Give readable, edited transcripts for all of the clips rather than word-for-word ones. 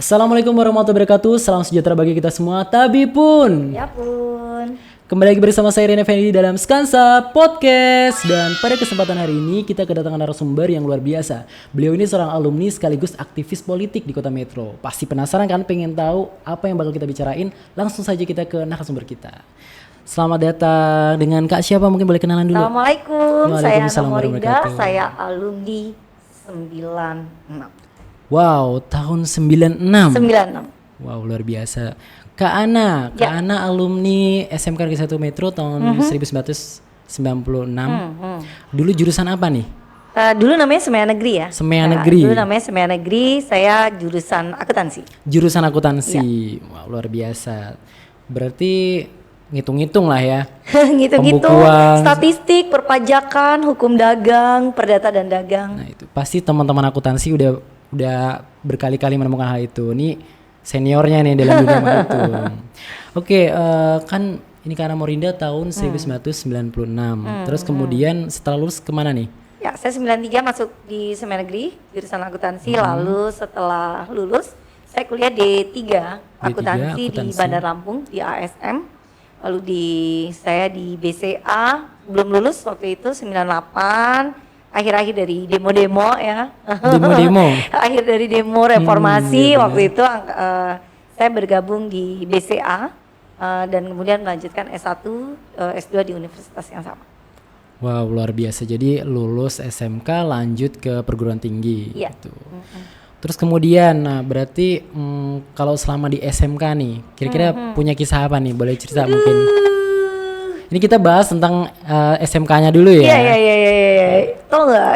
Assalamualaikum warahmatullahi wabarakatuh. Salam sejahtera bagi kita semua. Tabi pun. Ya pun. Kembali lagi bersama saya Rene Fendi dalam Skansa Podcast. Dan pada kesempatan hari ini kita kedatangan narasumber yang luar biasa. Beliau ini seorang alumni sekaligus aktivis politik di Kota Metro. Pasti penasaran kan, pengen tahu apa yang bakal kita bicarain? Langsung saja kita ke narasumber kita. Selamat datang, dengan Kak siapa, mungkin boleh kenalan dulu. Assalamualaikum, saya Waalaikumsalam Morinda, warahmatullahi saya alumni 96. Wow, tahun 96. 96. Wow, luar biasa. Kak Ana, Kak Ana alumni SMK Negeri 1 Metro tahun 1996. Dulu jurusan apa nih? Dulu namanya Semea Negeri ya. Semea Negeri. Dulu namanya Semea Negeri, saya jurusan akuntansi. Jurusan akuntansi. Wow, luar biasa. Berarti ngitung-ngitung lah ya. Ngitung-ngitung, Pembukuan. statistik, perpajakan, hukum dagang, perdata dan dagang. Nah, itu pasti teman-teman akuntansi udah berkali-kali menemukan hal itu. Ini seniornya nih dalam bidang itu. Oke, kan ini karena Morinda tahun 1996. Terus kemudian setelah lulus kemana nih? Ya, saya 93 masuk di Semea Negeri, jurusan akuntansi. Lalu setelah lulus, saya kuliah D3 akuntansi di Bandar Lampung, di ASM. Lalu saya di BCA, belum lulus waktu itu 98. Akhir-akhir dari demo-demo ya. Demo-demo. Akhir dari demo reformasi iya waktu itu saya bergabung di BCA dan kemudian melanjutkan S1, S2 di universitas yang sama. Wow, luar biasa. Jadi lulus SMK lanjut ke perguruan tinggi Iya. gitu. Terus kemudian, nah berarti kalau selama di SMK nih, kira-kira punya kisah apa nih? Boleh cerita mungkin? Ini kita bahas tentang SMK-nya dulu ya. Iya. Tau nggak,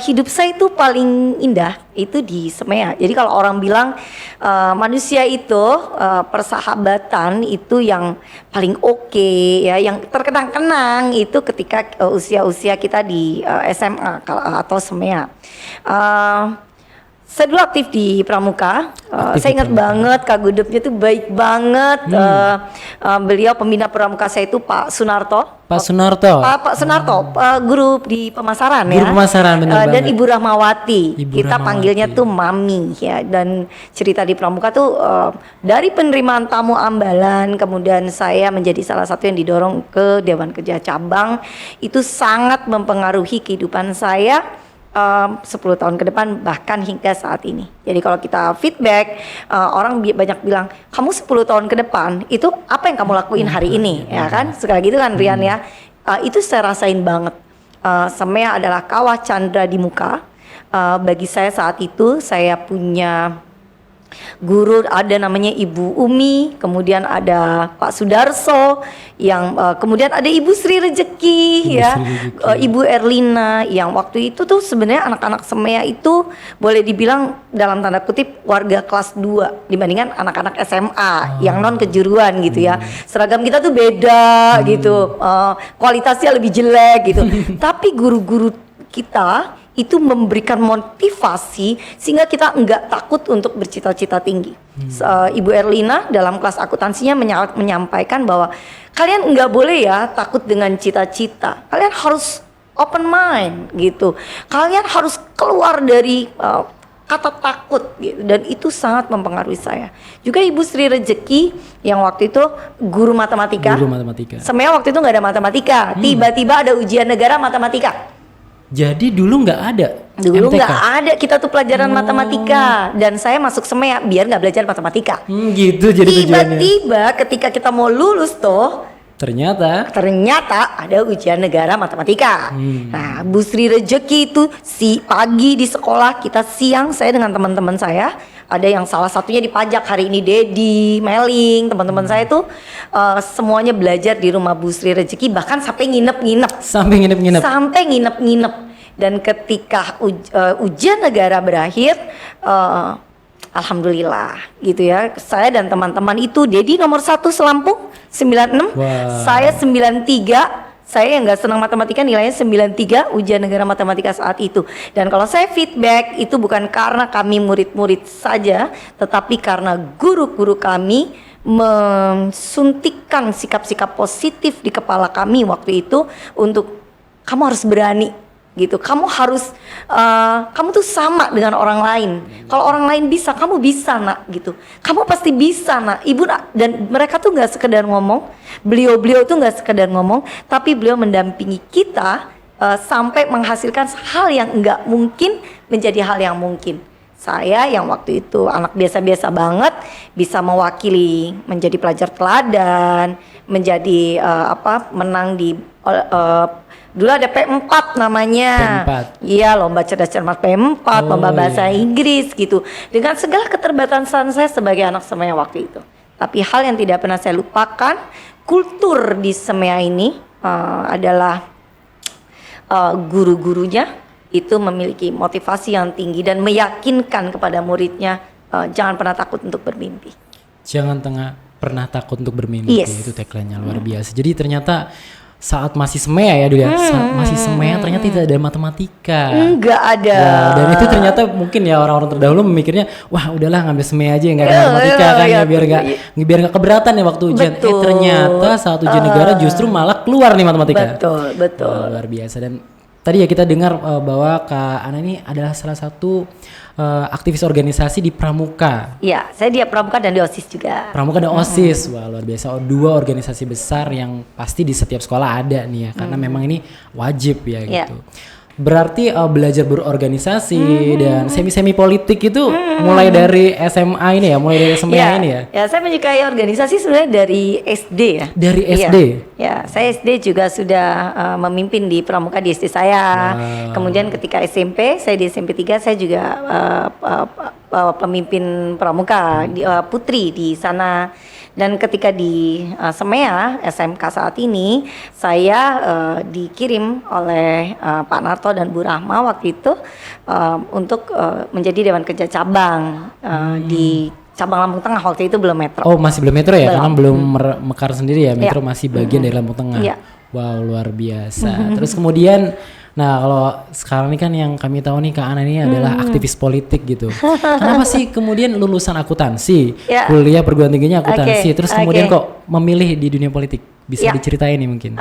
hidup saya itu paling indah itu di Semea. Jadi kalau orang bilang manusia itu persahabatan itu yang paling oke ya, yang terkenang-kenang itu ketika usia-usia kita di SMA atau Semea. Saya dulu aktif di Pramuka. Saya ingat banget Kak Gudepnya tuh baik banget. Beliau pembina Pramuka saya itu Pak Sunarto. Pak Sunarto. Pak Sunarto, guru di pemasaran ya. Guru pemasaran benar banget. Dan Ibu Rahmawati. Kita Rahmawati. panggilnya tuh Mami ya. Dan cerita di Pramuka tuh dari penerimaan tamu ambalan, kemudian saya menjadi salah satu yang didorong ke Dewan Kerja Cabang. Itu sangat mempengaruhi kehidupan saya 10 tahun ke depan bahkan hingga saat ini. Jadi kalau kita feedback, orang banyak bilang, kamu 10 tahun ke depan itu apa yang kamu lakuin hari ini, ya kan? Sekali gitu kan Rian ya. Itu saya rasain banget. Semea adalah kawah candra di muka. Bagi saya saat itu saya punya guru, ada namanya Ibu Umi, kemudian ada Pak Sudarso, yang kemudian ada Ibu Sri Rejeki ya, Ibu Erlina, yang waktu itu tuh sebenarnya anak-anak Semea itu boleh dibilang dalam tanda kutip warga kelas 2 dibandingkan anak-anak SMA yang non kejuruan gitu ya. Seragam kita tuh beda gitu, kualitasnya lebih jelek gitu. Tapi guru-guru kita itu memberikan motivasi sehingga kita enggak takut untuk bercita-cita tinggi. Ibu Erlina dalam kelas akuntansinya menyampaikan bahwa kalian enggak boleh ya takut dengan cita-cita. Kalian harus open mind gitu. Kalian harus keluar dari kata takut gitu, dan itu sangat mempengaruhi saya. Juga Ibu Sri Rejeki yang waktu itu guru matematika. Semea waktu itu nggak ada matematika. Tiba-tiba ada ujian negara matematika. Jadi dulu nggak ada. Dulu nggak ada, kita tuh pelajaran matematika, dan saya masuk Semea biar nggak belajar matematika. Gitu jadi tujuannya. Tiba-tiba ketika kita mau lulus tuh, ternyata ada ujian negara matematika. Nah, Bu Sri Rejeki itu pagi di sekolah, kita siang saya dengan teman-teman saya. Ada yang salah satunya di pajak, hari ini Dedi, Meling, teman-teman saya tuh semuanya belajar di rumah Bu Sri Rejeki, bahkan sampai nginep-nginep. Dan ketika ujian negara berakhir, alhamdulillah gitu ya, saya dan teman-teman itu, Dedi nomor 1 Selampung 96, saya 93. Saya yang gak senang matematika nilainya 93 ujian negara matematika saat itu. Dan kalau saya feedback itu bukan karena kami murid-murid saja, tetapi karena guru-guru kami mensuntikkan sikap-sikap positif di kepala kami waktu itu untuk kamu harus berani gitu. Kamu harus kamu tuh sama dengan orang lain. Kalau orang lain bisa, kamu bisa nak gitu. Kamu pasti bisa nak. Ibu nak, dan mereka tuh nggak sekedar ngomong. Beliau tuh nggak sekedar ngomong, tapi beliau mendampingi kita sampai menghasilkan hal yang nggak mungkin menjadi hal yang mungkin. Saya yang waktu itu anak biasa-biasa banget bisa mewakili menjadi pelajar teladan, menjadi menang di dulu ada P4 namanya. P4. Iya, lomba cerdas cermat P4, lomba bahasa Inggris gitu. Dengan segala keterbatasan saya sebagai anak Semea waktu itu. Tapi hal yang tidak pernah saya lupakan, kultur di Semea ini adalah guru-gurunya itu memiliki motivasi yang tinggi dan meyakinkan kepada muridnya jangan pernah takut untuk bermimpi. Jangan pernah takut untuk bermimpi. Yes. Itu tagline-nya luar biasa. Jadi ternyata saat masih Semea ya dulu ya, saat masih Semea ternyata tidak ada matematika. Enggak ada. Ya, dan itu ternyata mungkin ya orang-orang terdahulu memikirnya, wah udahlah ngambil Semea aja nggak ada matematika kan ya biar nggak keberatan ya waktu ujian. Ternyata saat ujian negara justru malah keluar nih matematika. Betul. Luar biasa. Dan tadi ya kita dengar bahwa Kak Ana ini adalah salah satu aktivis organisasi di Pramuka. Iya, saya di Pramuka dan di OSIS juga. Pramuka dan OSIS, wah luar biasa. Dua organisasi besar yang pasti di setiap sekolah ada nih ya, karena memang ini wajib ya gitu. Berarti belajar berorganisasi dan semi politik itu mulai dari SMA ini ya, mulai dari SMA ini ya. Ya, saya menyukai organisasi sebenarnya dari SD ya. Dari SD. Ya, saya SD juga sudah memimpin di Pramuka di SD saya. Kemudian ketika SMP, saya di SMP 3 saya juga pemimpin Pramuka di Putri di sana. Dan ketika di Semea SMK saat ini saya dikirim oleh Pak Narto dan Bu Rahma waktu itu untuk menjadi Dewan Kerja Cabang di Cabang Lampung Tengah. Waktu itu belum Metro. Oh, masih belum Metro ya? Karena belum mekar sendiri ya. Metro masih bagian dari Lampung Tengah. Wow, luar biasa. Terus kemudian kalau sekarang ini kan yang kami tahu nih Kak Ana ini adalah aktivis politik gitu. Kenapa sih kemudian lulusan akuntansi, kuliah perguruan tingginya akuntansi, terus kemudian kok memilih di dunia politik? Bisa diceritain nih mungkin?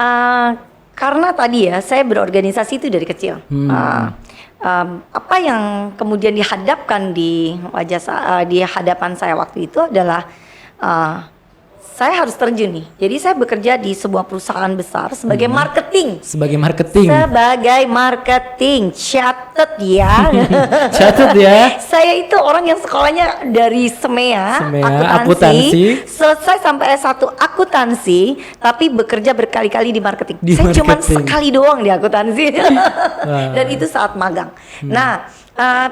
Karena tadi ya saya berorganisasi itu dari kecil. Apa yang kemudian dihadapkan di di hadapan saya waktu itu adalah saya harus terjun nih. Jadi saya bekerja di sebuah perusahaan besar sebagai marketing. Sebagai marketing. Catet ya. Catet ya. Saya itu orang yang sekolahnya dari Semea akuntansi. Selesai sampai S1 akuntansi, tapi bekerja berkali-kali di marketing. Saya cuma sekali doang di akuntansi. Dan itu saat magang. Nah,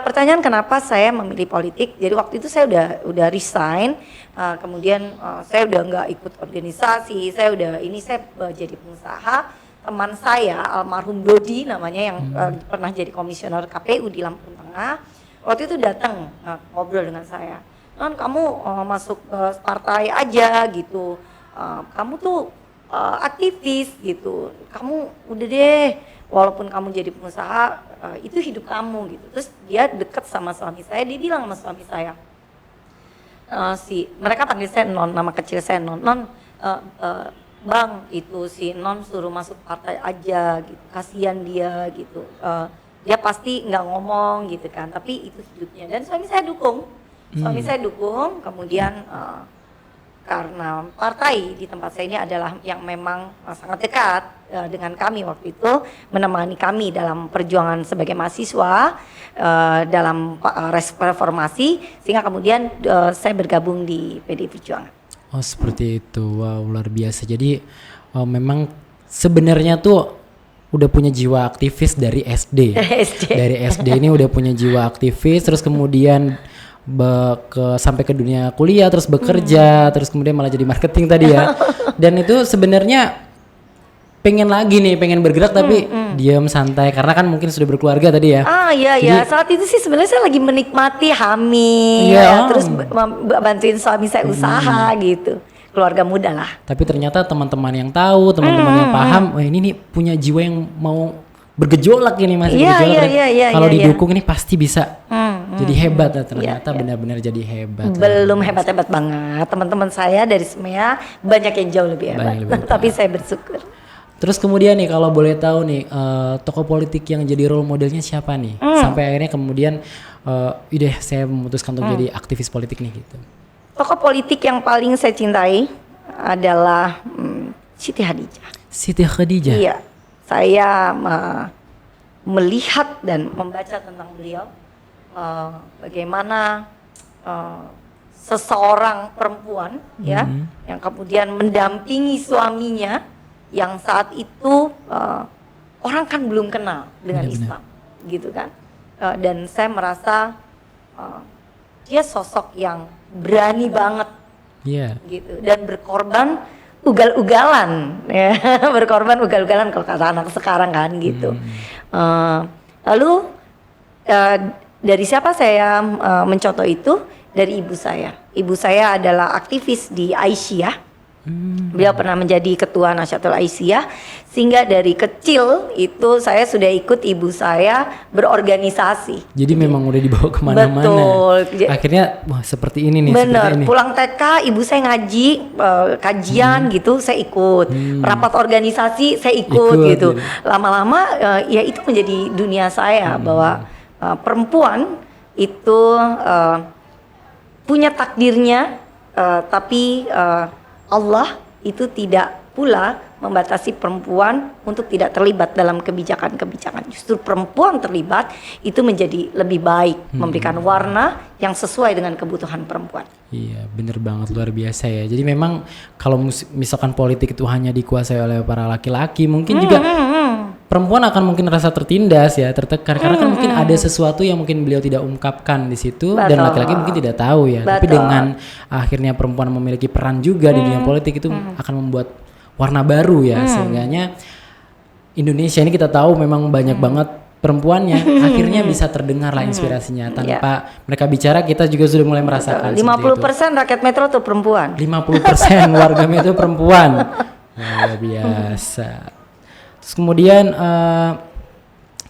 pertanyaan kenapa saya memilih politik? Jadi waktu itu saya udah resign. Kemudian saya udah nggak ikut organisasi, saya jadi pengusaha. Teman saya almarhum Dodi namanya yang pernah jadi komisioner KPU di Lampung Tengah, waktu itu datang ngobrol dengan saya. Non, kamu masuk partai aja gitu, kamu tuh aktivis gitu, kamu udah deh, walaupun kamu jadi pengusaha itu hidup kamu gitu. Terus dia deket sama suami saya, dia bilang sama suami saya, mereka panggil saya Non, nama kecil saya Non. Bang, itu si Non suruh masuk partai aja gitu, kasihan dia gitu, dia pasti nggak ngomong gitu kan, tapi itu hidupnya. Dan suami saya dukung, kemudian karena partai di tempat saya ini adalah yang memang sangat dekat dengan kami waktu itu, menemani kami dalam perjuangan sebagai mahasiswa dalam reformasi, sehingga kemudian saya bergabung di PDI Perjuangan. Oh, seperti itu. Wow, luar biasa. Jadi memang sebenarnya tuh udah punya jiwa aktivis dari SD. Dari SD ini udah punya jiwa aktivis, terus kemudian sampai ke dunia kuliah, terus bekerja, terus kemudian malah jadi marketing tadi ya. Dan itu sebenarnya pengen bergerak tapi diam santai karena kan mungkin sudah berkeluarga tadi ya. Iya. Saat itu sih sebenarnya saya lagi menikmati hamil, terus bantuin suami saya usaha gitu. Keluarga muda lah. Tapi ternyata teman-teman yang tahu, teman-teman yang paham, wah ini nih punya jiwa yang mau bergejolak ini, masih bergejolak. Kalau didukung ini pasti bisa jadi hebat. Ternyata benar-benar jadi hebat. Belum hebat-hebat banget. Teman-teman saya dari Semea banyak yang jauh lebih hebat. Tapi saya bersyukur. Terus kemudian nih kalau boleh tahu nih tokoh politik yang jadi role modelnya siapa nih? Sampai akhirnya kemudian udah saya memutuskan untuk jadi aktivis politik nih gitu. Tokoh politik yang paling saya cintai adalah Siti Khadijah. Siti Khadijah. Iya, saya melihat dan membaca tentang beliau, bagaimana seseorang perempuan ya yang kemudian mendampingi suaminya yang saat itu orang kan belum kenal dengan Islam, gitu kan. Dan saya merasa dia sosok yang berani banget, gitu, dan berkorban ugal-ugalan, ya. Berkorban ugal-ugalan kalau kata anak sekarang kan, gitu. Lalu dari siapa saya mencontoh itu? Dari ibu saya. Ibu saya adalah aktivis di Aisyah. Beliau pernah menjadi ketua Nahdlatul Aisyah, sehingga dari kecil itu saya sudah ikut ibu saya berorganisasi. Jadi memang udah dibawa kemana-mana. Betul. Akhirnya wah seperti ini nih. Bener. Ini. Pulang TK ibu saya ngaji kajian gitu, saya ikut. Rapat organisasi saya ikut gitu. Lama-lama ya itu menjadi dunia saya, bahwa perempuan itu punya takdirnya, tapi Allah itu tidak pula membatasi perempuan untuk tidak terlibat dalam kebijakan-kebijakan. Justru perempuan terlibat itu menjadi lebih baik, memberikan warna yang sesuai dengan kebutuhan perempuan. Iya, bener banget, luar biasa ya. Jadi memang kalau misalkan politik itu hanya dikuasai oleh para laki-laki, mungkin juga perempuan akan mungkin rasa tertindas ya, tertekan, karena kan mungkin ada sesuatu yang mungkin beliau tidak ungkapkan di situ. Betul. Dan laki-laki mungkin tidak tahu ya. Betul. Tapi dengan akhirnya perempuan memiliki peran juga di dunia politik itu akan membuat warna baru ya. Sehingganya Indonesia ini kita tahu memang banyak banget perempuannya, akhirnya bisa terdengar lah inspirasinya. Tanpa mereka bicara kita juga sudah mulai merasakan. 50% rakyat Metro tuh perempuan. 50% warga Metro perempuan. Luar biasa. Terus kemudian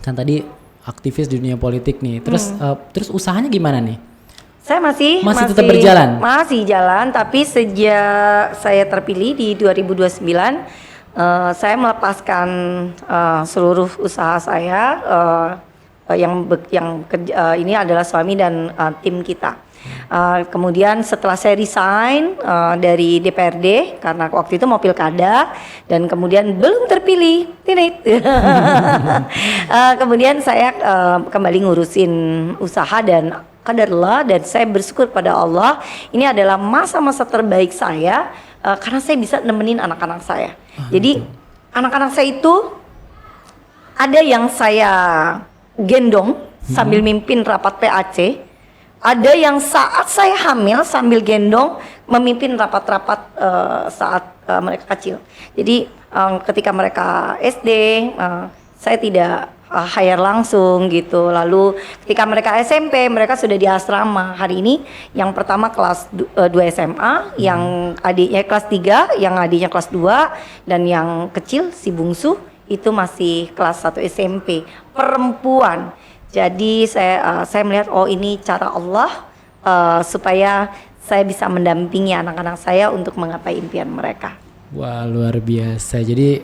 kan tadi aktivis di dunia politik nih. Terus usahanya gimana nih? Saya masih tetap berjalan. Masih jalan, tapi sejak saya terpilih di 2029 saya melepaskan seluruh usaha saya, ini adalah suami dan tim kita. Kemudian setelah saya resign dari DPRD karena waktu itu mau pilkada dan kemudian belum terpilih, kemudian saya kembali ngurusin usaha dan qadarullah, dan saya bersyukur pada Allah ini adalah masa-masa terbaik saya karena saya bisa nemenin anak-anak saya. Jadi anak-anak saya itu ada yang saya gendong sambil mimpin rapat PAC. Ada yang saat saya hamil sambil gendong memimpin rapat-rapat saat mereka kecil. Jadi ketika mereka SD, saya tidak hire langsung gitu. Lalu ketika mereka SMP, mereka sudah di asrama. Hari ini yang pertama kelas 2 SMA, yang adiknya kelas 3, yang adiknya kelas 2, dan yang kecil si bungsu itu masih kelas 1 SMP. Perempuan. Jadi saya melihat ini cara Allah supaya saya bisa mendampingi anak-anak saya untuk menggapai impian mereka. Wah, luar biasa. Jadi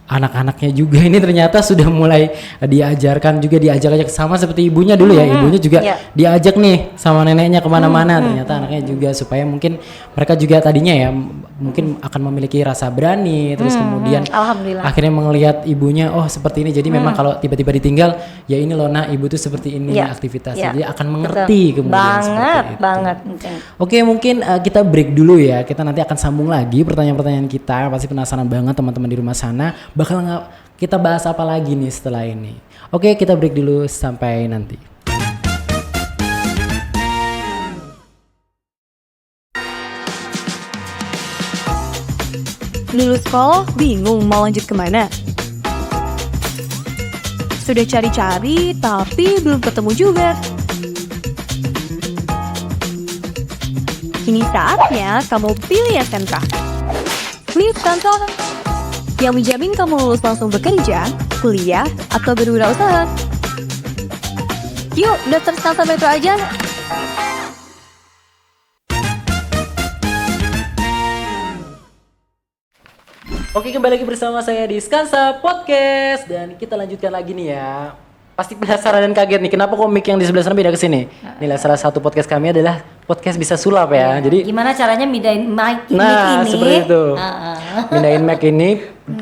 anak-anaknya juga ini ternyata sudah mulai diajarkan juga, diajak-ajak sama seperti ibunya dulu ya. Ibunya juga diajak nih sama neneknya kemana-mana. Ternyata anaknya juga supaya mungkin mereka juga tadinya ya mungkin akan memiliki rasa berani. Terus kemudian akhirnya melihat ibunya seperti ini. Jadi memang kalau tiba-tiba ditinggal ya ini loh nak, ibu tuh seperti ini aktivitasnya. Jadi akan mengerti kemudian seperti itu. Banget. Oke, mungkin kita break dulu ya. Kita nanti akan sambung lagi pertanyaan-pertanyaan kita. Pasti penasaran banget teman-teman di rumah sana. Bakal kita bahas apa lagi nih setelah ini. Oke, kita break dulu, sampai nanti. Lulus sekolah bingung mau lanjut kemana? Sudah cari-cari tapi belum ketemu juga. Ini saatnya kamu pilih SMK. Lihat kantor yang menjamin kamu lulus langsung bekerja, kuliah, atau berwirausaha. Yuk, daftar Skansa Metro aja. Oke, kembali lagi bersama saya di Skansa Podcast dan kita lanjutkan lagi nih ya. Pasti penasaran dan kaget nih, kenapa kok mic yang di sebelah sana beda ke sini? Inilah salah satu podcast kami adalah podcast bisa sulap ya. Jadi Gimana caranya mindahin mic ini? seperti itu. Mindahin mic ini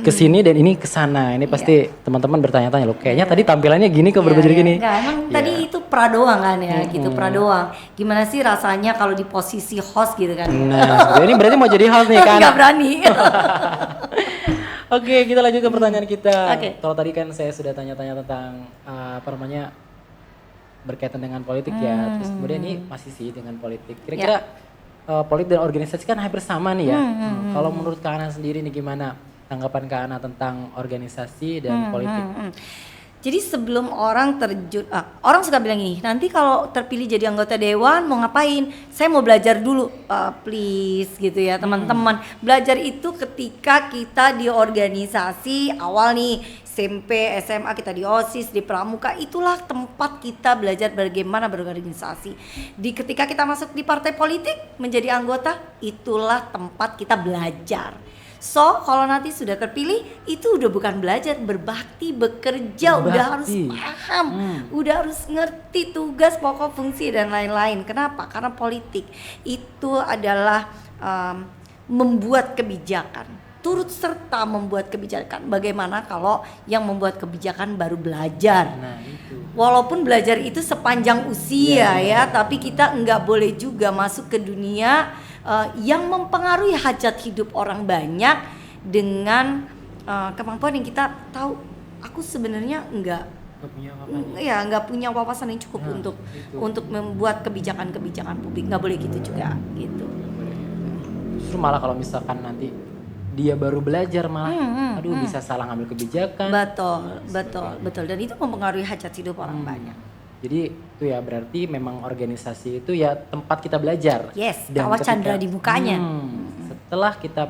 ke sini dan ini ke sana. Ini pasti teman-teman bertanya-tanya loh, kayaknya tadi tampilannya gini kok berubah jadi gini. Enggak, emang tadi itu pra doang kan ya, gitu pra doang. Gimana sih rasanya kalau di posisi host gitu kan? Nah, ini berarti mau jadi host nih kan? Enggak berani. Oke, kita lanjut ke pertanyaan kita. Oke. Kalau tadi kan saya sudah tanya-tanya tentang berkaitan dengan politik ya. Terus kemudian ini masih sih dengan politik. Kira-kira politik dan organisasi kan hampir sama nih ya. Kalau menurut Kak Ana sendiri nih gimana tanggapan Kak Ana tentang organisasi dan politik? Jadi sebelum orang terjun, orang suka bilang gini, nanti kalau terpilih jadi anggota dewan mau ngapain? Saya mau belajar dulu, please gitu ya teman-teman. Belajar itu ketika kita di organisasi awal nih, SMP, SMA kita di OSIS, di Pramuka, itulah tempat kita belajar bagaimana berorganisasi. Ketika kita masuk di partai politik menjadi anggota, itulah tempat kita belajar. So, kalau nanti sudah terpilih, itu udah bukan belajar, berbakti, bekerja, udah harus paham, udah harus ngerti tugas, pokok, fungsi, dan lain-lain. Kenapa? Karena politik itu adalah membuat kebijakan, turut serta membuat kebijakan. Bagaimana kalau yang membuat kebijakan baru belajar? Nah, itu. Walaupun belajar itu sepanjang usia ya, tapi kita nggak boleh juga masuk ke dunia yang mempengaruhi hajat hidup orang banyak dengan kemampuan yang kita tahu. Aku sebenarnya nggak punya wawasan yang cukup untuk membuat kebijakan-kebijakan publik. Nggak boleh gitu juga gitu. Justru malah kalau misalkan nanti dia baru belajar malah bisa salah ngambil kebijakan. Betul dan itu mempengaruhi hajat hidup orang banyak. Jadi itu ya berarti memang organisasi itu ya tempat kita belajar. Yes, kawah candra di mukanya. Setelah kita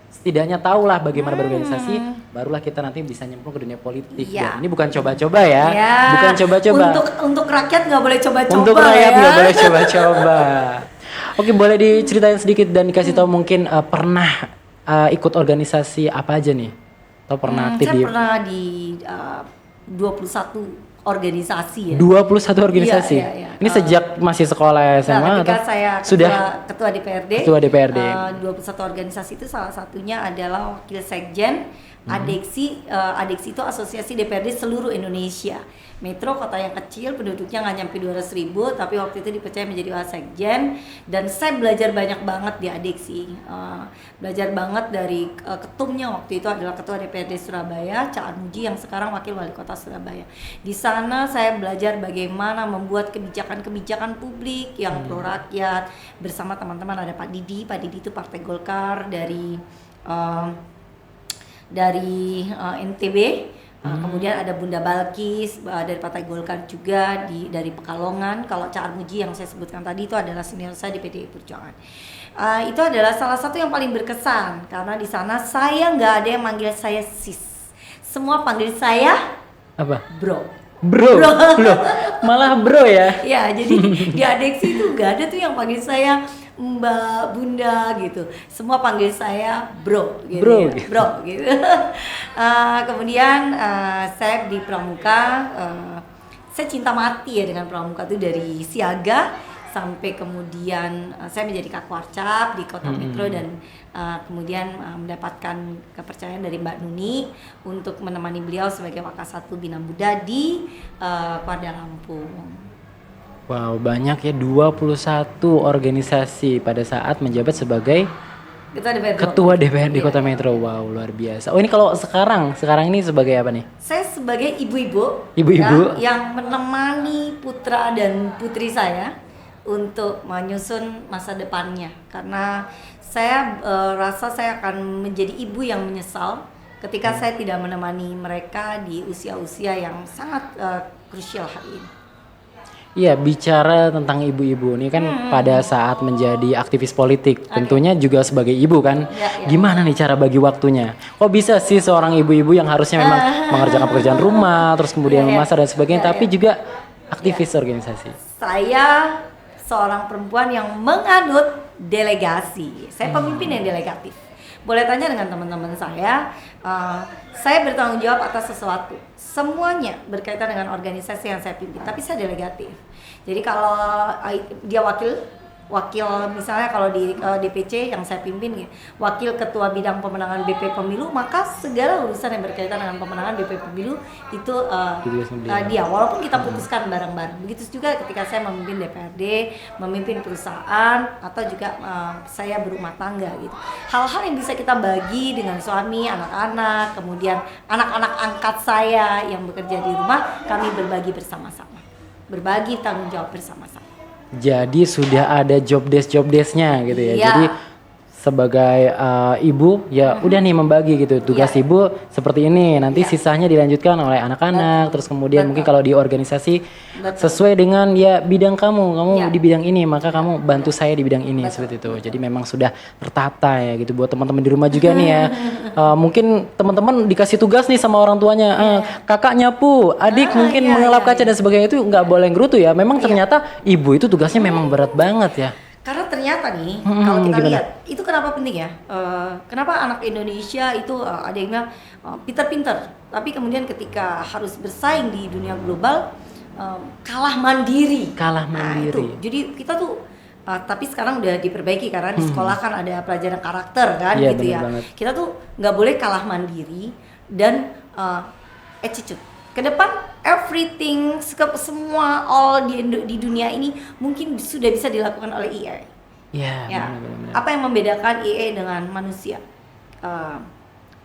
setidaknya tahulah bagaimana berorganisasi, barulah kita nanti bisa nyemplung ke dunia politik. Ya. Ini bukan coba-coba ya, bukan coba-coba. Untuk rakyat nggak boleh coba-coba. Untuk rakyat nggak boleh coba-coba. Oke, boleh diceritain sedikit dan dikasih tahu mungkin pernah ikut organisasi apa aja nih? Atau pernah aktif saya pernah di 21 organisasi ya. 21 organisasi. Iya. Ini sejak masih sekolah SMA ketika atau saya sudah ketua DPRD. Ketua DPRD. 21 organisasi itu salah satunya adalah wakil sekjen ADEXI. ADEXI itu Asosiasi DPRD seluruh Indonesia. Metro kota yang kecil, penduduknya nggak nyampe 200.000, tapi waktu itu dipercaya menjadi wasekjen dan saya belajar banyak banget di ADEXI. Belajar banget dari ketumnya waktu itu adalah ketua DPRD Surabaya, Cak Armuji yang sekarang wakil wali kota Surabaya. Di sana saya belajar bagaimana membuat kebijakan-kebijakan publik yang pro rakyat bersama teman-teman. Ada Pak Didi itu Partai Golkar dari NTB. Kemudian ada Bunda Balkis dari Partai Golkar juga dari Pekalongan. Kalau Cak Armuji yang saya sebutkan tadi itu adalah senior saya di PDI Perjuangan. Itu adalah salah satu yang paling berkesan karena di sana saya nggak ada yang manggil saya sis. Semua panggil saya apa? Bro. Loh, malah bro ya? Ya, jadi di ADEXI itu nggak ada tuh yang panggil saya Mbak, Bunda gitu. Semua panggil saya Bro gitu. Bro gitu. Kemudian saya di Pramuka, saya cinta mati ya dengan Pramuka itu dari siaga sampai kemudian saya menjadi Kakwarcap di Kota Metro dan kemudian mendapatkan kepercayaan dari Mbak Nuni untuk menemani beliau sebagai Wakasatu Bina Buddha di Kuarda Lampung. Wow, banyak ya, 21 organisasi pada saat menjabat sebagai Ketua DPRD Kota Metro. Wow, luar biasa. Oh, ini kalau sekarang ini sebagai apa nih? Saya sebagai ibu-ibu ya, yang menemani putra dan putri saya untuk menyusun masa depannya. Karena saya rasa saya akan menjadi ibu yang menyesal ketika saya tidak menemani mereka di usia-usia yang sangat krusial hari ini. Iya, bicara tentang ibu-ibu ini kan pada saat menjadi aktivis politik, tentunya juga sebagai ibu kan. Gimana nih cara bagi waktunya? Kok bisa sih seorang ibu-ibu yang harusnya memang mengerjakan pekerjaan rumah, terus kemudian memasak dan sebagainya, tapi juga aktivis organisasi? Saya seorang perempuan yang menganut delegasi. Saya pemimpin yang delegatif. boleh tanya dengan teman-teman saya bertanggung jawab atas sesuatu. Semuanya berkaitan dengan organisasi yang saya pimpin, tapi saya delegatif. Jadi kalau dia wakil misalnya kalau di DPC yang saya pimpin ya, wakil ketua bidang pemenangan BP Pemilu, maka segala urusan yang berkaitan dengan pemenangan BP Pemilu itu dia, walaupun kita putuskan bareng-bareng. Begitu juga ketika saya memimpin DPRD, memimpin perusahaan, atau juga saya berumah tangga gitu. Hal-hal yang bisa kita bagi dengan suami, anak-anak, kemudian anak-anak angkat saya yang bekerja di rumah, kami berbagi bersama-sama, berbagi tanggung jawab bersama-sama. Jadi sudah ada job desk-nya gitu ya. Iya. Jadi sebagai ibu ya udah nih membagi gitu tugas ibu seperti ini, nanti sisanya dilanjutkan oleh anak-anak. Terus kemudian mungkin kalau di organisasi sesuai dengan ya bidang kamu di bidang ini, maka kamu bantu saya di bidang ini. Seperti itu. Jadi memang sudah tertata ya gitu buat teman-teman di rumah juga nih ya. Mungkin teman-teman dikasih tugas nih sama orang tuanya, kakak nyapu, adik mungkin mengelap kaca dan sebagainya, itu nggak boleh gerutu ya. Memang ternyata ibu itu tugasnya memang berat banget ya. Karena ternyata nih, kalau kita lihat, itu kenapa penting ya? Kenapa anak Indonesia itu ada yang bilang pinter-pinter, tapi kemudian ketika harus bersaing di dunia global, kalah mandiri. Nah, itu. Jadi kita tuh, tapi sekarang udah diperbaiki karena di sekolah kan ada pelajaran karakter kan, gitu ya. Banget. Kita tuh nggak boleh kalah mandiri dan attitude. Ke depan everything, semua all di dunia ini mungkin sudah bisa dilakukan oleh AI. Ya. Benar. Apa yang membedakan AI dengan manusia?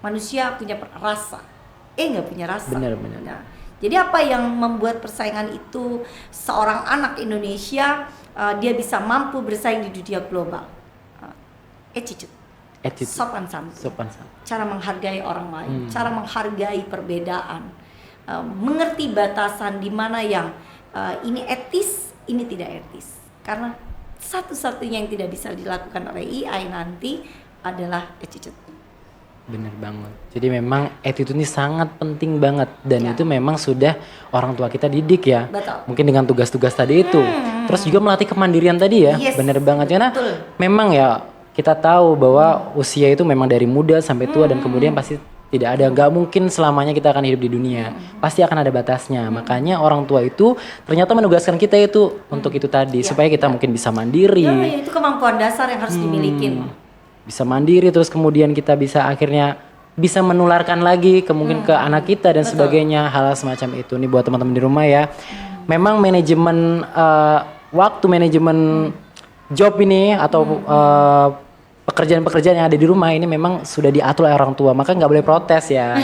Manusia punya rasa, nggak punya rasa. Benar. Nah, jadi apa yang membuat persaingan itu seorang anak Indonesia dia bisa mampu bersaing di dunia global? Attitude. Sopan santun. Cara menghargai orang lain, cara menghargai perbedaan. Mengerti batasan di mana yang ini etis, ini tidak etis. Karena satu-satunya yang tidak bisa dilakukan oleh AI nanti adalah attitude. Bener banget. Jadi memang attitude ini sangat penting banget dan itu memang sudah orang tua kita didik ya. Betul. Mungkin dengan tugas-tugas tadi itu. Terus juga melatih kemandirian tadi ya. Bener banget karena memang ya kita tahu bahwa usia itu memang dari muda sampai tua dan kemudian pasti nggak mungkin selamanya kita akan hidup di dunia, pasti akan ada batasnya. Makanya orang tua itu ternyata menugaskan kita itu untuk itu tadi, supaya kita mungkin bisa mandiri. Itu kemampuan dasar yang harus dimiliki. Bisa mandiri, terus kemudian kita bisa akhirnya bisa menularkan lagi mungkin ke anak kita dan sebagainya, hal semacam itu. Nih buat teman-teman di rumah ya, memang manajemen waktu, manajemen job ini atau pekerjaan-pekerjaan yang ada di rumah ini memang sudah diatur oleh orang tua, maka nggak boleh protes ya.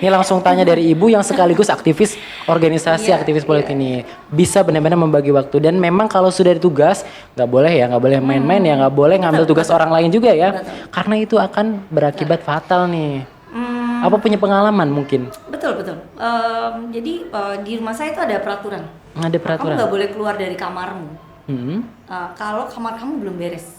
Ini langsung tanya dari ibu yang sekaligus aktivis organisasi, aktivis politik ini, bisa benar-benar membagi waktu. Dan memang kalau sudah ditugas nggak boleh main-main ya, nggak boleh ngambil tugas orang lain juga ya, karena itu akan berakibat fatal nih. Apa punya pengalaman mungkin? Betul. Jadi di rumah saya itu ada peraturan. Ada peraturan. Kamu nggak boleh keluar dari kamarmu. Kalau kamar kamu belum beres.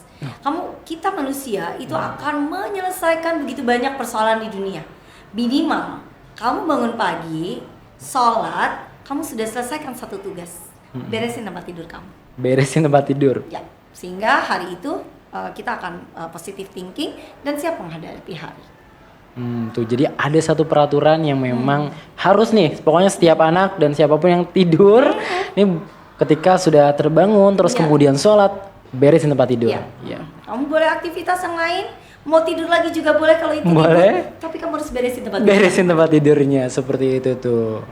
Kita manusia itu akan menyelesaikan begitu banyak persoalan di dunia. Minimal kamu bangun pagi, sholat, kamu sudah selesaikan satu tugas. Beresin tempat tidur kamu. Beresin tempat tidur. Ya, sehingga hari itu kita akan positive thinking dan siap menghadapi hari. Tuh jadi ada satu peraturan yang memang harus nih, pokoknya setiap anak dan siapapun yang tidur, ini ketika sudah terbangun terus kemudian sholat, beresin tempat tidur. Ya. Kamu boleh aktivitas yang lain, mau tidur lagi juga boleh kalau itu boleh. Tapi kamu harus beresin tempat tidur. Beresin tempat tidurnya seperti itu tuh.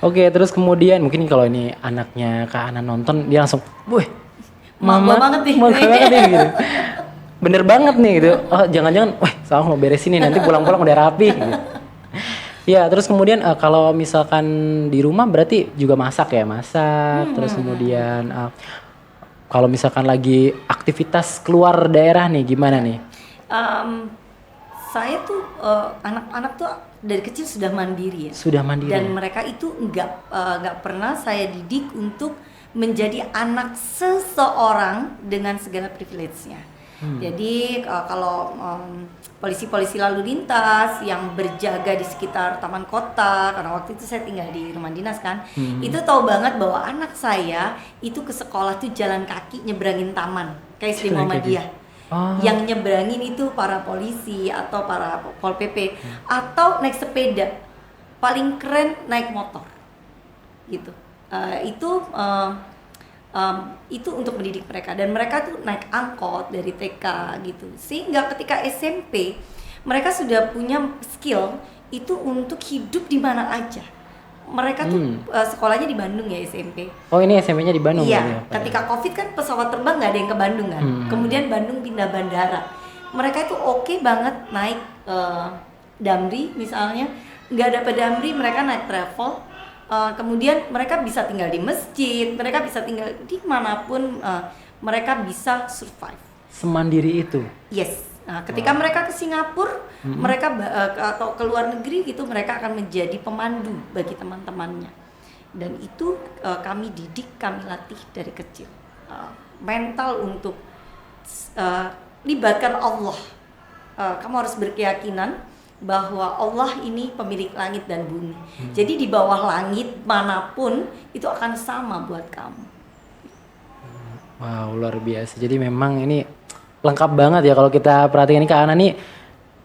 Oke, terus kemudian mungkin kalau ini anaknya Kak Ana nonton, dia langsung, "Wih, mama banget nih." Gitu. Bener banget nih gitu. Oh, jangan-jangan, wah, saya mau beresin nih, nanti pulang-pulang udah rapi gitu. Ya, terus kemudian kalau misalkan di rumah berarti juga masak. Terus kemudian kalau misalkan lagi aktivitas keluar daerah nih, gimana nih? Saya tuh anak-anak tuh dari kecil sudah mandiri ya. Sudah mandiri. Dan mereka itu nggak pernah saya didik untuk menjadi anak seseorang dengan segala privilege-nya. Jadi kalau polisi-polisi lalu lintas yang berjaga di sekitar taman kota, karena waktu itu saya tinggal di rumah dinas kan, itu tahu banget bahwa anak saya itu ke sekolah tuh jalan kaki nyebrangin taman kayak Sri Muhammadiyah. Oh. Yang nyebrangin itu para polisi atau para Pol PP atau naik sepeda. Paling keren naik motor. Gitu. Itu untuk mendidik mereka, dan mereka tuh naik angkot dari TK gitu. Sehingga ketika SMP mereka sudah punya skill itu untuk hidup di mana aja. Mereka tuh sekolahnya di Bandung ya SMP. Oh, ini SMP-nya di Bandung Iya, ya, Pak? ketika Covid kan pesawat terbang nggak ada yang ke Bandung kan. Kemudian Bandung pindah bandara. Mereka itu oke banget naik Damri misalnya. Nggak dapat Damri, mereka naik travel. Kemudian mereka bisa tinggal di masjid, mereka bisa tinggal di manapun, mereka bisa survive. Semandiri itu? Yes. Nah, ketika mereka ke Singapura, mereka atau ke luar negeri gitu, mereka akan menjadi pemandu bagi teman-temannya. Dan itu kami didik, kami latih dari kecil. Mental untuk libatkan Allah. Kamu harus berkeyakinan bahwa Allah ini pemilik langit dan bumi. Jadi di bawah langit manapun itu akan sama buat kamu. Wow, luar biasa. Jadi memang ini lengkap banget ya kalau kita perhatikan ini Kak Ana nih,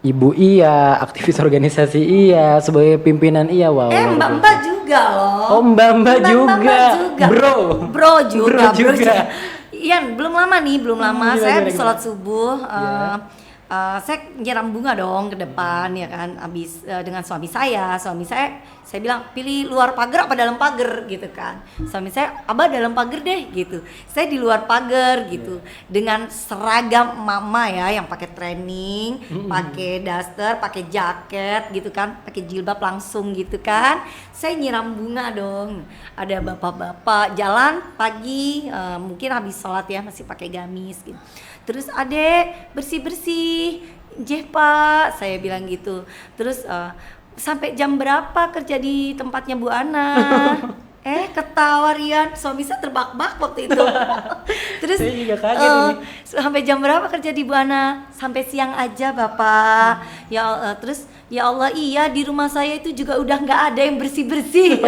ibu iya, aktivis organisasi iya, sebagai pimpinan iya. Wow. Mbak-mbak juga loh. Oh, mbak-mbak juga. Bro juga. juga. Iya, belum lama. Saya habis sholat subuh. Saya nyiram bunga dong ke depan ya kan, habis dengan suami saya bilang pilih luar pagar apa dalam pagar gitu kan. Suami saya, abah dalam pagar deh gitu. Saya di luar pagar gitu, dengan seragam mama ya, yang pakai training, pakai daster, pakai jaket gitu kan, pakai jilbab langsung gitu kan. Saya nyiram bunga dong. Ada bapak-bapak jalan pagi, mungkin habis sholat ya, masih pakai gamis gitu. Terus adek bersih-bersih, jeh pak, saya bilang gitu. Terus sampai jam berapa kerja di tempatnya Bu Ana? Ketawa Rian, suami saya terbak-bak waktu itu. Terus saya juga kaget ini. Sampai jam berapa kerja di Bu Ana? Sampai siang aja bapak. Terus ya Allah, iya di rumah saya itu juga udah nggak ada yang bersih-bersih.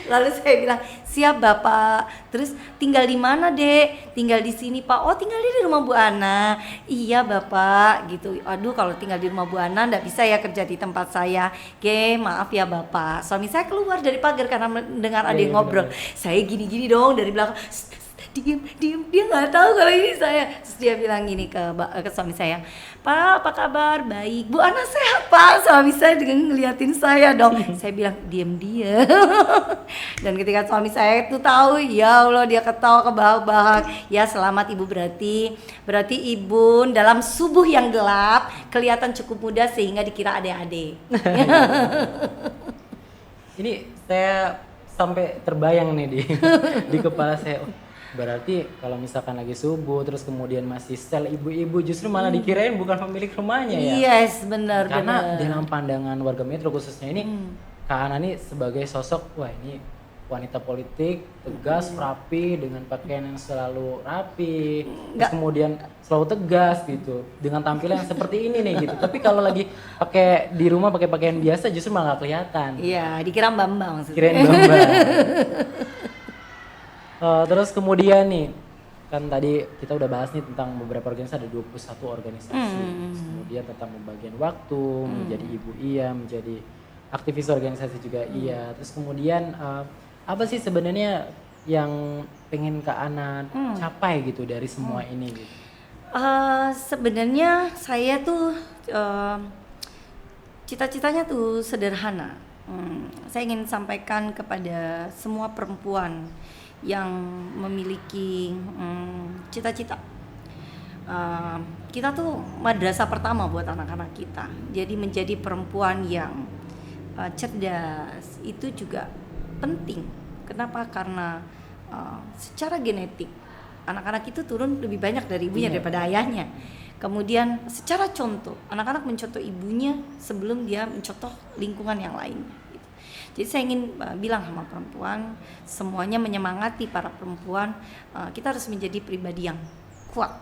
Lalu saya bilang, siap bapak. Terus tinggal di mana dek? Tinggal di sini pak. Oh tinggal di rumah Bu Ana. Iya bapak gitu. Aduh kalau tinggal di rumah Bu Ana nggak bisa ya kerja di tempat saya. Oke maaf ya bapak. Suami saya keluar dari pagar karena mendengar ada yang ngobrol. Saya gini-gini dong dari belakang. Diem, dia nggak tahu kalau ini saya. Terus dia bilang gini ke suami saya, Pak apa kabar? Baik. Bu Ana sehat Pak. Suami saya dengan ngeliatin saya dong. Saya bilang diam dia. Dan ketika suami saya itu tahu, ya Allah dia ketawa kebahak-bahak. Ya selamat ibu, berarti ibu dalam subuh yang gelap kelihatan cukup muda sehingga dikira adik-adik. Ini saya sampai terbayang nih di kepala saya. Berarti kalau misalkan lagi subuh terus kemudian masih setel ibu-ibu, justru malah dikirain bukan pemilik rumahnya ya. Yes, benar. Karena dalam pandangan warga Metro khususnya ini, Kak Ana nih sebagai sosok, wah ini wanita politik, tegas, rapi, dengan pakaian yang selalu rapi, terus kemudian selalu tegas gitu, dengan tampilan yang seperti ini nih gitu. Tapi kalau lagi pakai di rumah pakai pakaian biasa justru malah nggak kelihatan. Iya, dikira Bambang maksudnya. Kirain Bambang. Terus kemudian nih, kan tadi kita udah bahas nih tentang beberapa organisasi, ada 21 organisasi. Kemudian tentang pembagian waktu, menjadi ibu iya, menjadi aktivis organisasi juga iya. Terus kemudian apa sih sebenarnya yang pengen Kak Ana capai gitu dari semua ini gitu? Sebenarnya saya tuh cita-citanya tuh sederhana. Saya ingin sampaikan kepada semua perempuan yang memiliki cita-cita. Kita tuh madrasah pertama buat anak-anak kita. Jadi menjadi perempuan yang cerdas itu juga penting. Kenapa? Karena secara genetik anak-anak itu turun lebih banyak dari ibunya daripada ayahnya. Kemudian secara contoh, anak-anak mencontoh ibunya sebelum dia mencontoh lingkungan yang lainnya. Jadi saya ingin bilang sama perempuan, semuanya menyemangati para perempuan, kita harus menjadi pribadi yang kuat.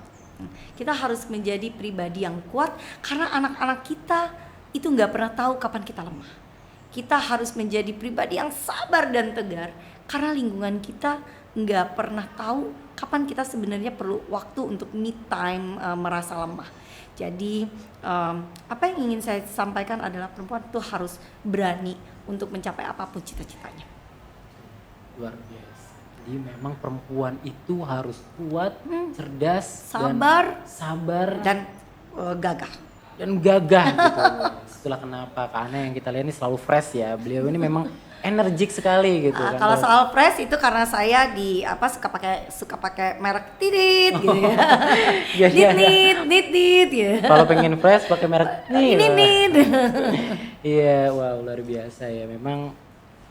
Kita harus menjadi pribadi yang kuat karena anak-anak kita itu nggak pernah tahu kapan kita lemah. Kita harus menjadi pribadi yang sabar dan tegar karena lingkungan kita nggak pernah tahu kapan kita sebenarnya perlu waktu untuk me time, merasa lemah. Jadi apa yang ingin saya sampaikan adalah perempuan itu harus berani untuk mencapai apapun cita-citanya. Luar biasa. Jadi memang perempuan itu harus kuat, cerdas, sabar Dan gagah. dan gagah gitu. Itulah kenapa Kak Ana yang kita lihat ini selalu fresh ya. Beliau ini memang energik sekali gitu kan. Kalau soal fresh itu karena saya suka pakai merek Tidit gitu ya. Nit ya. Kalau pengen fresh pakai merek Nit. Iya, wow luar biasa ya. Memang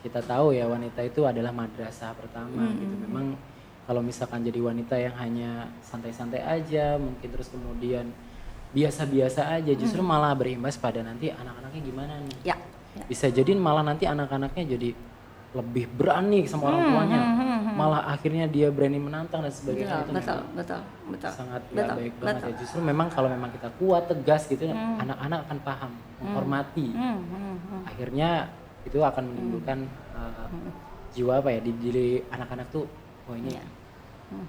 kita tahu ya wanita itu adalah madrasah pertama gitu. Memang kalau misalkan jadi wanita yang hanya santai-santai aja, mungkin terus kemudian biasa-biasa aja, justru malah berimbas pada nanti anak-anaknya gimana nih. Ya. Bisa jadi malah nanti anak-anaknya jadi lebih berani sama orang tuanya, malah akhirnya dia berani menantang dan sebagainya. Betul. Sangat gak baik banget ya. Justru memang kalau memang kita kuat, tegas gitu, anak-anak akan paham, menghormati. Akhirnya itu akan menimbulkan jiwa apa ya di diri anak-anak tuh, oh ini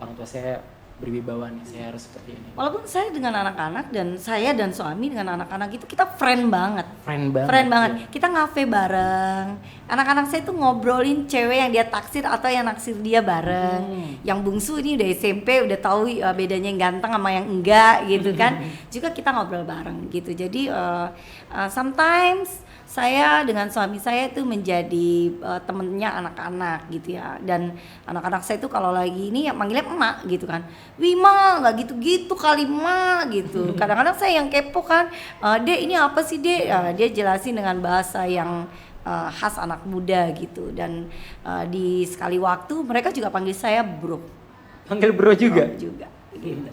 orang tua saya berwibawa nih, saya harus seperti ini. Walaupun saya dengan anak-anak dan saya dan suami dengan anak-anak itu kita friend banget. Friend banget. Kita ngafe bareng. Anak-anak saya tuh ngobrolin cewek yang dia taksir atau yang naksir dia bareng. Yang bungsu ini udah SMP, udah tahu bedanya yang ganteng sama yang enggak gitu kan. Juga kita ngobrol bareng gitu. Jadi sometimes saya dengan suami saya itu menjadi temennya anak-anak gitu ya. Dan anak-anak saya itu kalau lagi ini ya manggilnya emak gitu kan. Wima nggak gitu-gitu kali ma gitu. Kadang-kadang saya yang kepo kan, Dek ini apa sih Dek? Dia jelasin dengan bahasa yang khas anak muda gitu. Dan di sekali waktu mereka juga panggil saya bro. Panggil bro juga? Juga gitu.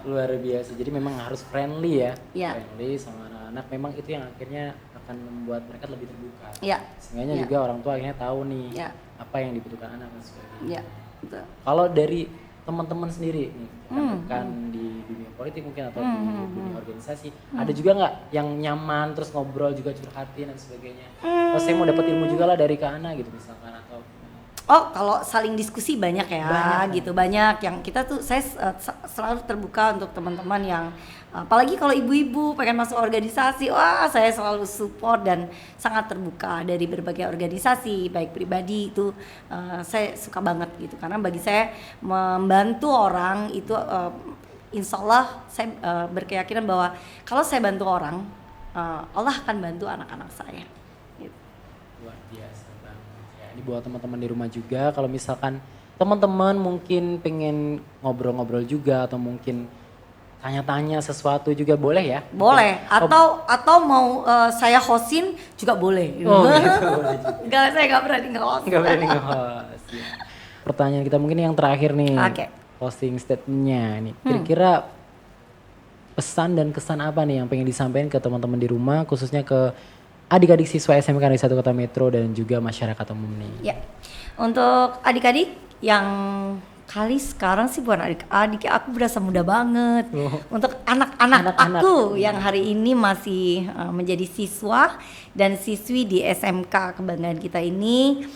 Luar biasa, jadi memang harus friendly ya. Friendly sama anak-anak, memang itu yang akhirnya akan membuat mereka lebih terbuka. Sehingga juga orang tua akhirnya tahu nih apa yang dibutuhkan anak dan sebagainya. Betul. Kalau dari teman-teman sendiri nih, kan di dunia politik mungkin atau di dunia organisasi, ada juga nggak yang nyaman terus ngobrol juga curhatin dan sebagainya? Oh saya mau dapat ilmu juga lah dari Kak Ana gitu misalkan, atau kalau saling diskusi banyak ya, banyak yang kita tuh saya selalu terbuka untuk teman-teman yang apalagi kalau ibu-ibu pengen masuk organisasi, wah saya selalu support dan sangat terbuka dari berbagai organisasi baik pribadi itu saya suka banget gitu, karena bagi saya membantu orang itu insya Allah saya berkeyakinan bahwa kalau saya bantu orang Allah akan bantu anak-anak saya. Gitu. Luar biasa banget ya. Ini buat teman-teman di rumah juga, kalau misalkan teman-teman mungkin pengen ngobrol-ngobrol juga atau mungkin tanya-tanya sesuatu juga boleh ya? Boleh, atau mau saya hostin juga boleh. Oh gitu, boleh juga. Enggak, saya nggak berani nge-host. Nggak berani nge-host ya. Pertanyaan kita mungkin yang terakhir nih, closing statementnya nih. Kira-kira pesan dan kesan apa nih yang pengen disampaikan ke teman-teman di rumah, khususnya ke adik-adik siswa SMK di satu Kota Metro dan juga masyarakat umum nih? Ya, untuk adik-adik yang kali sekarang sih bukan adik-adik, aku berasa muda banget. Untuk anak-anak aku yang hari ini masih menjadi siswa dan siswi di SMK kebanggaan kita ini,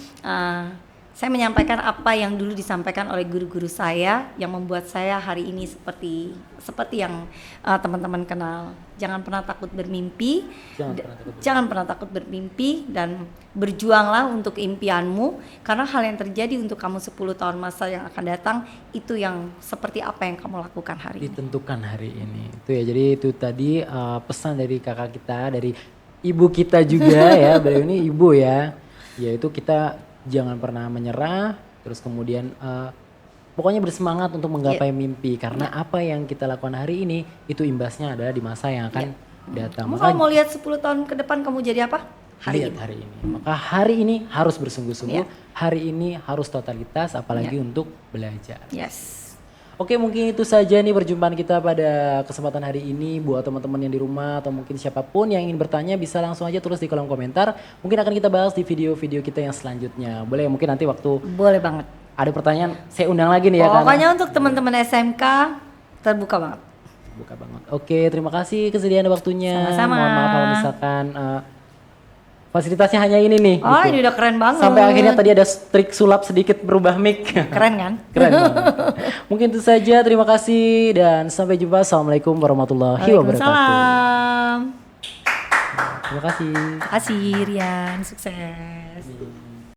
saya menyampaikan apa yang dulu disampaikan oleh guru-guru saya yang membuat saya hari ini seperti yang teman-teman kenal. Jangan pernah takut bermimpi. Jangan pernah takut bermimpi dan berjuanglah untuk impianmu, karena hal yang terjadi untuk kamu 10 tahun masa yang akan datang itu yang seperti apa yang kamu lakukan hari ini. Ditentukan hari ini. Itu ya, jadi itu tadi pesan dari kakak kita, dari ibu kita juga ya. Beliau ini ibu ya. Yaitu kita jangan pernah menyerah, terus kemudian pokoknya bersemangat untuk menggapai mimpi, karena apa yang kita lakukan hari ini itu imbasnya adalah di masa yang akan datang. Kamu kalau mau lihat 10 tahun ke depan kamu jadi apa? Hari ini. Maka hari ini harus bersungguh-sungguh, hari ini harus totalitas, apalagi untuk belajar. Oke, mungkin itu saja nih perjumpaan kita pada kesempatan hari ini. Buat teman-teman yang di rumah atau mungkin siapapun yang ingin bertanya bisa langsung aja tulis di kolom komentar. Mungkin akan kita bahas di video-video kita yang selanjutnya. Boleh, mungkin nanti waktu boleh banget ada pertanyaan saya undang lagi nih ya. Pokoknya untuk teman-teman SMK terbuka banget. Terbuka banget. Oke, terima kasih kesediaan waktunya. Sama-sama. Mohon maaf kalau misalkan Fasilitasnya hanya ini nih. Oh, gitu. ini udah keren banget. Sampai akhirnya tadi ada trik sulap sedikit berubah mic. Keren kan? Keren banget. Mungkin itu saja. Terima kasih dan sampai jumpa. Assalamualaikum warahmatullahi wabarakatuh. Waalaikumsalam. Terima kasih. Terima kasih Rian, sukses.